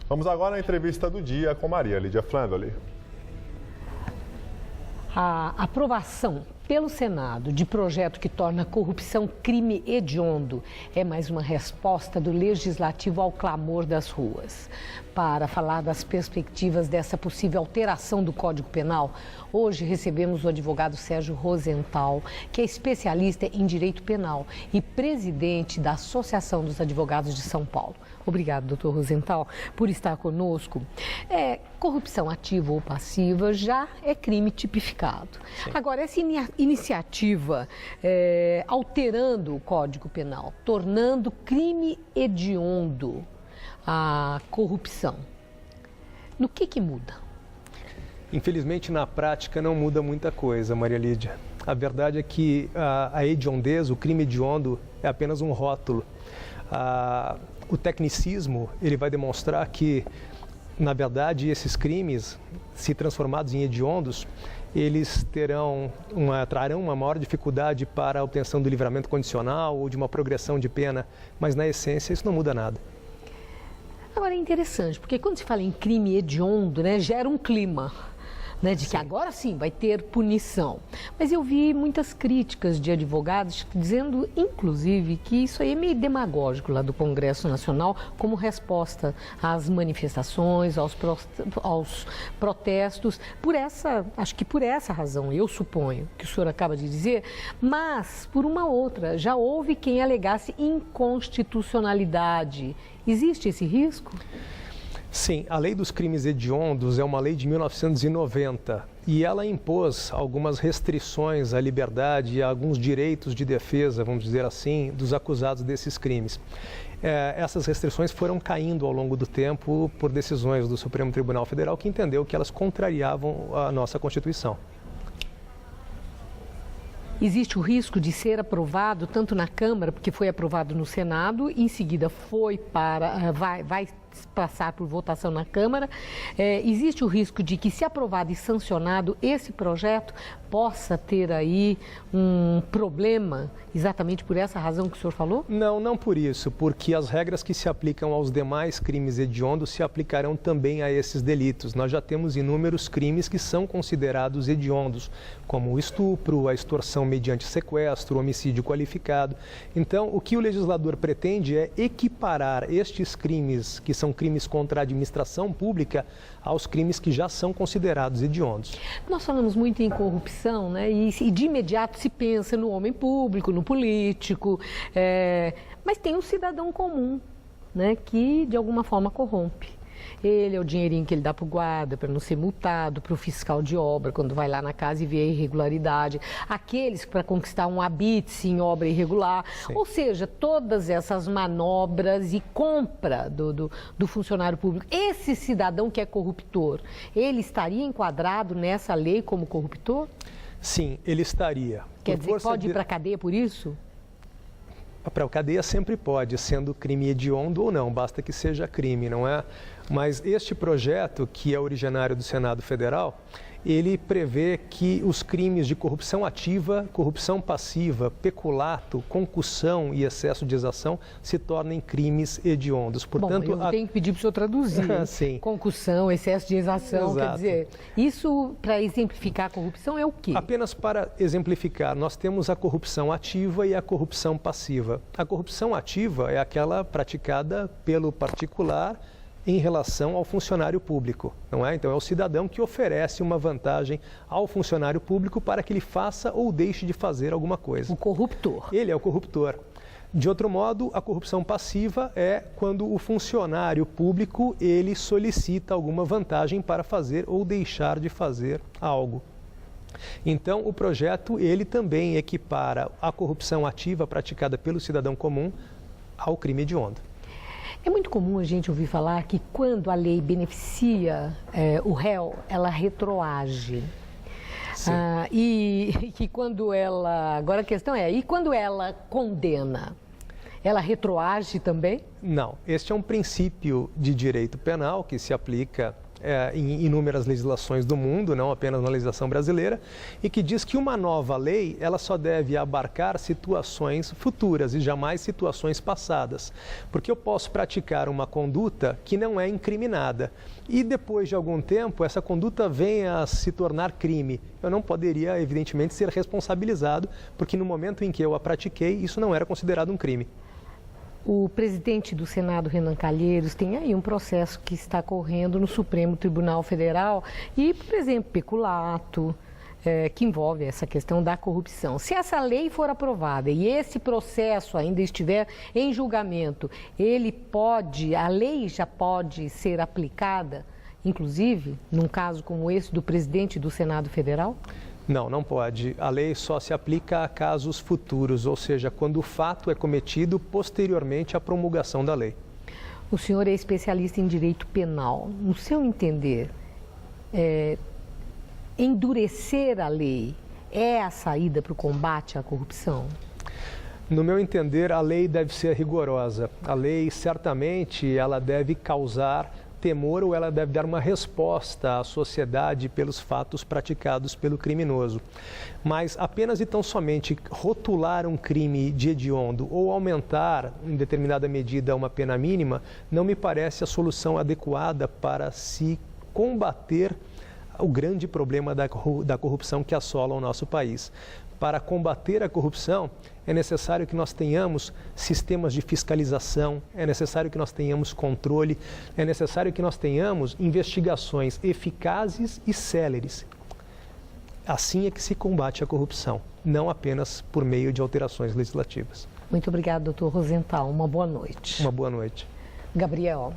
Vamos agora à entrevista do dia com Maria Lídia Flandoli. A aprovação pelo Senado de projeto que torna a corrupção crime hediondo é mais uma resposta do Legislativo ao clamor das ruas. Para falar das perspectivas dessa possível alteração do Código Penal, hoje recebemos o advogado Sérgio Rosenthal, que é especialista em direito penal e presidente da Associação dos Advogados de São Paulo. Obrigado, doutor Rosenthal, por estar conosco. Corrupção ativa ou passiva já é crime tipificado. Sim. Agora, essa iniciativa alterando o Código Penal, tornando crime hediondo a corrupção, no que muda? Infelizmente, na prática, não muda muita coisa, Maria Lídia. A verdade é que a hediondez, o crime hediondo, é apenas um rótulo. O tecnicismo, ele vai demonstrar que, na verdade, esses crimes, se transformados em hediondos, eles trarão uma maior dificuldade para a obtenção do livramento condicional ou de uma progressão de pena, mas, na essência, isso não muda nada. Agora, é interessante, porque quando se fala em crime hediondo, gera um clima, de que agora sim vai ter punição. Mas eu vi muitas críticas de advogados dizendo, inclusive, que isso aí é meio demagógico lá do Congresso Nacional, como resposta às manifestações, aos protestos, acho que por essa razão, eu suponho, que o senhor acaba de dizer, mas por uma outra, já houve quem alegasse inconstitucionalidade. Existe esse risco? Sim, a Lei dos Crimes Hediondos é uma lei de 1990 e ela impôs algumas restrições à liberdade e a alguns direitos de defesa, vamos dizer assim, dos acusados desses crimes. Essas restrições foram caindo ao longo do tempo por decisões do Supremo Tribunal Federal, que entendeu que elas contrariavam a nossa Constituição. Existe o risco de ser aprovado tanto na Câmara, porque foi aprovado no Senado, em seguida vai passar por votação na Câmara. Existe o risco de que, se aprovado e sancionado, esse projeto possa ter aí um problema, exatamente por essa razão que o senhor falou? Não por isso, porque as regras que se aplicam aos demais crimes hediondos se aplicarão também a esses delitos. Nós já temos inúmeros crimes que são considerados hediondos, como o estupro, a extorsão mediante sequestro, o homicídio qualificado. Então, o que o legislador pretende é equiparar estes crimes, que são crimes contra a administração pública, aos crimes que já são considerados hediondos. Nós falamos muito em corrupção, e de imediato se pensa no homem público, no político, mas tem um cidadão comum, que de alguma forma corrompe. Ele é o dinheirinho que ele dá para o guarda, para não ser multado, para o fiscal de obra, quando vai lá na casa e vê a irregularidade. Aqueles para conquistar um habite em obra irregular. Sim. Ou seja, todas essas manobras e compra do funcionário público. Esse cidadão que é corruptor, ele estaria enquadrado nessa lei como corruptor? Sim, ele estaria. Quer dizer, pode ir para a cadeia por isso? Para a cadeia sempre pode, sendo crime hediondo ou não, basta que seja crime, não é? Mas este projeto, que é originário do Senado Federal, ele prevê que os crimes de corrupção ativa, corrupção passiva, peculato, concussão e excesso de exação se tornem crimes hediondos. Portanto, eu tenho que pedir para o senhor traduzir. Sim. Concussão, excesso de exação, Exato. Quer dizer, isso para exemplificar a corrupção é o quê? Apenas para exemplificar, nós temos a corrupção ativa e a corrupção passiva. A corrupção ativa é aquela praticada pelo particular em relação ao funcionário público, não é? Então, é o cidadão que oferece uma vantagem ao funcionário público para que ele faça ou deixe de fazer alguma coisa. O corruptor. Ele é o corruptor. De outro modo, a corrupção passiva é quando o funcionário público, ele solicita alguma vantagem para fazer ou deixar de fazer algo. Então, o projeto, ele também equipara a corrupção ativa praticada pelo cidadão comum ao crime hediondo. É muito comum a gente ouvir falar que quando a lei beneficia o réu, ela retroage. E que quando ela... Agora a questão e quando ela condena, ela retroage também? Não. Este é um princípio de direito penal que se aplica em inúmeras legislações do mundo, não apenas na legislação brasileira, e que diz que uma nova lei ela só deve abarcar situações futuras e jamais situações passadas. Porque eu posso praticar uma conduta que não é incriminada e depois de algum tempo essa conduta venha a se tornar crime. Eu não poderia, evidentemente, ser responsabilizado, porque no momento em que eu a pratiquei, isso não era considerado um crime. O presidente do Senado, Renan Calheiros, tem aí um processo que está correndo no Supremo Tribunal Federal e, por exemplo, peculato, que envolve essa questão da corrupção. Se essa lei for aprovada e esse processo ainda estiver em julgamento, a lei já pode ser aplicada, inclusive, num caso como esse do presidente do Senado Federal? Não, não pode. A lei só se aplica a casos futuros, ou seja, quando o fato é cometido posteriormente à promulgação da lei. O senhor é especialista em direito penal. No seu entender, endurecer a lei é a saída para o combate à corrupção? No meu entender, a lei deve ser rigorosa. A lei, certamente, ela deve causar temor ou ela deve dar uma resposta à sociedade pelos fatos praticados pelo criminoso. Mas apenas e tão somente rotular um crime de hediondo ou aumentar em determinada medida uma pena mínima não me parece a solução adequada para se combater o grande problema da corrupção que assola o nosso país. Para combater a corrupção, é necessário que nós tenhamos sistemas de fiscalização, é necessário que nós tenhamos controle, é necessário que nós tenhamos investigações eficazes e céleres. Assim é que se combate a corrupção, não apenas por meio de alterações legislativas. Muito obrigada, doutor Rosenthal. Uma boa noite. Uma boa noite. Gabriel.